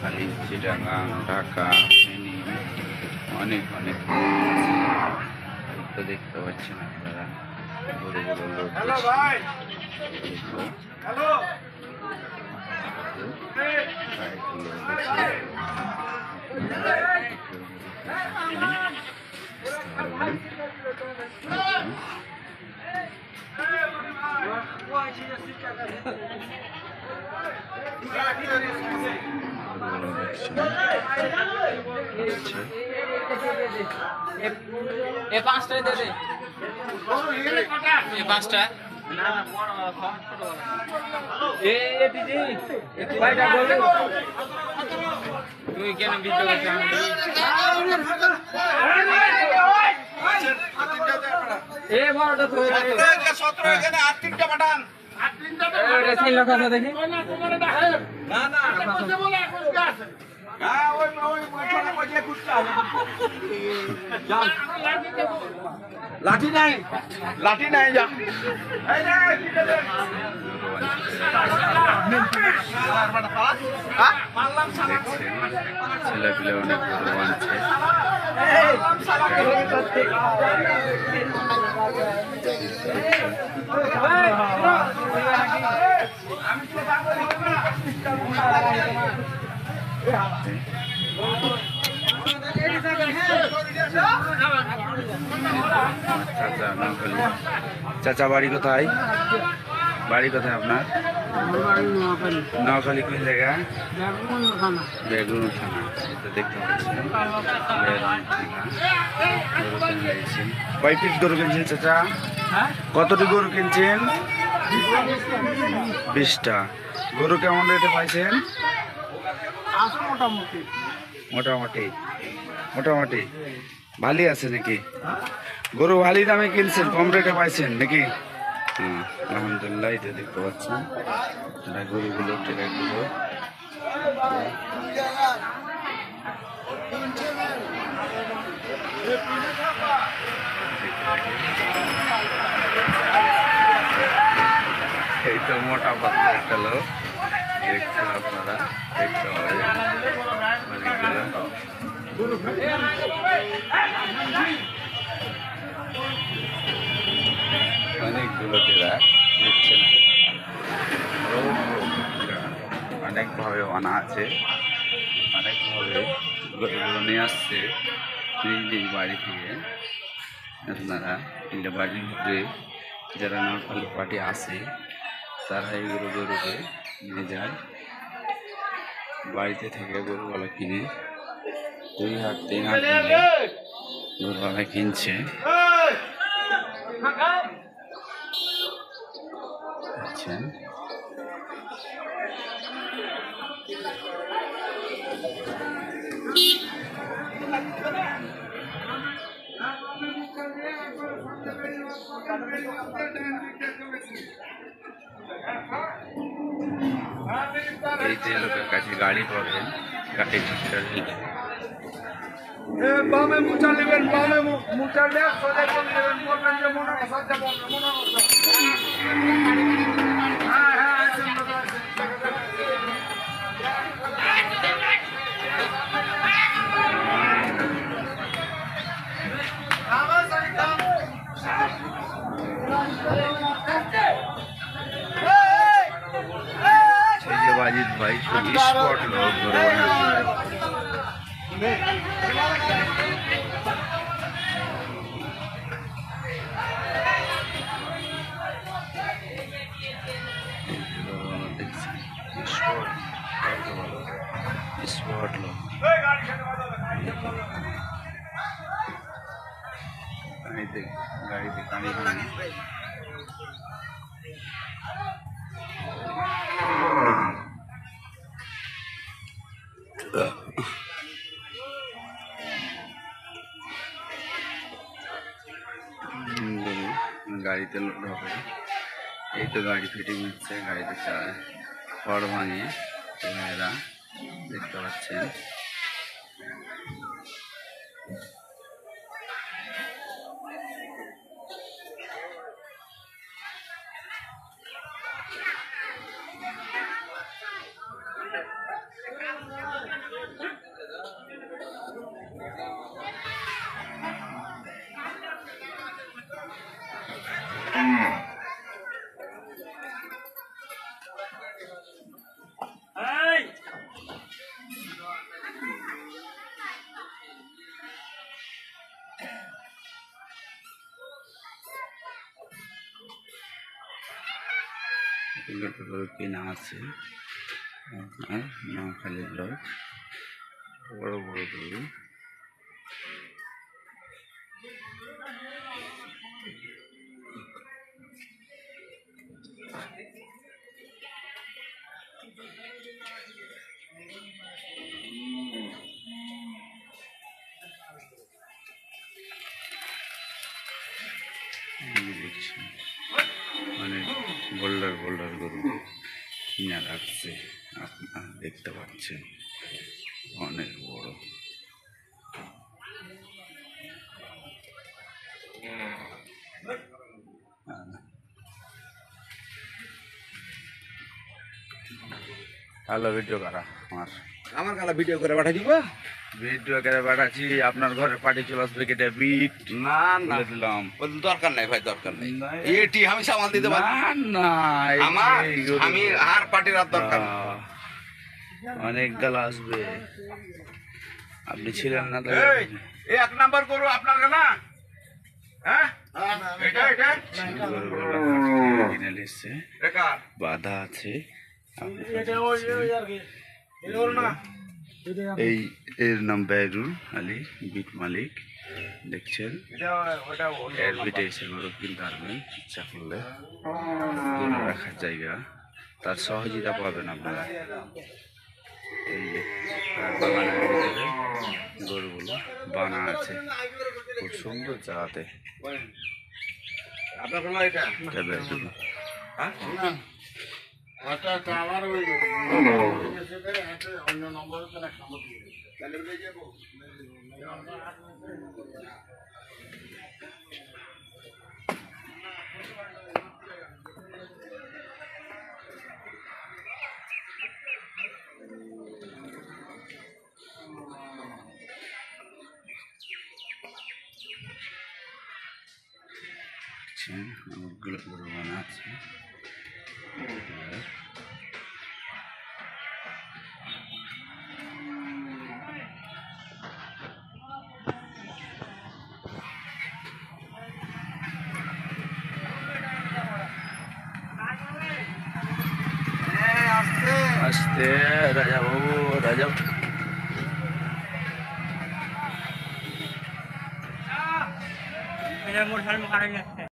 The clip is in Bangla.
নোয়াখালী, চিটাগাং, ঢাকা, ফেনী, অনেক অনেক তো দেখতে পাচ্ছেন আপনারা বড় বড় লোক এ পাঁচটায় দে দে এ পাঁচটা তুই কেন ভিডিও এ বড়টা তো 17 এখানে 8-3টা পাঠান। দেখি না না বলে আছে হ্যাঁ ওই ছোট কইছে কুত্তা লাঠি নাই যা এই রে মারলাম শালা ছেলেপিলে অনেক গরু আনছে। চাচা বাড়ি কোথায়? বাড়ি কোথায় আপনার? নোয়াখালী কোন জায়গা? বেগুন থানা। এটা দেখতে পাচ্ছেন কয় পিস গরু কিনছেন চাচা? কতটি গরু কিনছেন? 20টা। গরু কেমন রেটে পাইছেন? মোটামুটি ভালোই আছে নাকি? গরু ভালোই দামে কিনছেন, কম রেটে পাইছেন নাকি? আলহামদুলিল্লাহ। এটা দেখতে পাচ্ছেন গরুগুলো, ট্রেগুলো এই তো মোটা পাতলা একটা লোক দেখছেন আপনারা, দেখতে পাবেন অনেকগুলো টেরা দেখছেন, অনেকভাবে আনা আছে, অনেকভাবে গরুগুলো নিয়ে আসছে নিজ বাড়ি থেকে। আপনারা কিন্তু বাড়ির ভিতরে যারা নোয়াখালী পার্টি আসে তারা এইগুলো গরুকে নিয়ে যায় বাড়িতে থেকে। গরুগুলো কিনে 2 হাট 3 হাট গরুগুলো কিনছে। দেখছেন এই যে লোকের কাছে গাড়ি পাবেন, গাড়ি বামে মুচা নেবেন, বামে মুচা নেবেন, সোজা করে নেবেন, বলবেন যে মনে সজ্জা বলবেন হ্যাঁ बाजिद भाई स्पॉट लोग स्पॉट लोग गाड़ी दिखानी গাড়িতে লোড হবে। এই তো গাড়ি ফিটিং হচ্ছে, গাড়িতে খড় ভাঙে ভাইয়েরা দেখতে পাচ্ছেন। গরু কেনা আছে আপনার নোয়াখালীর লোক, বড় বড় গরু। দেখছেন অনেক বোল্ডার বোল্ডার গরু কিনা রাখছে, আপনারা দেখতে পাচ্ছেন অনেক বড়। হ্যালো ভিডিও করা আমার গালা ভিডিও করে পাঠাই দিবা? ভিডিও করে পাঠাচ্ছি, আপনার ঘরে পার্টি চলে আসবে, কেটে বিট না না বলে দিলাম। দরকার নাই ভাই, দরকার নাই। না, এটি আমি সামাল দিতে পারি। না না, আমার এই গরু- আমি আর পার্টির আর দরকার নেই। অনেক গাল আসবে, আপনি ছিলেন না তো। এই 1 নাম্বার গরু আপনার গালা? হ্যাঁ এটা এটা গরুগুলো কিনে নিচ্ছে, এটা কার? বাধা আছে। আপনি না এই এর নাম বেরুল আলী, বিট মালিক। দেখছেন এটা ওটা এর বিটে এসে গরু কিনতে পারবেন ইচ্ছা করলে। গরু রাখার জায়গা, তার সহযোগিতা পাবেন আপনারা। এই যে তার বাগানের ভিতরে গরুগুলো বানা আছে, খুব সুন্দর জায়গাতে। আপনার গালা এটা? এটা বেরুল। হ্যাঁ দেখছেন অনেকগুলো গরু বানা আছে। আস্তে রাজা বাবু, রাজা মোটরসাইকেল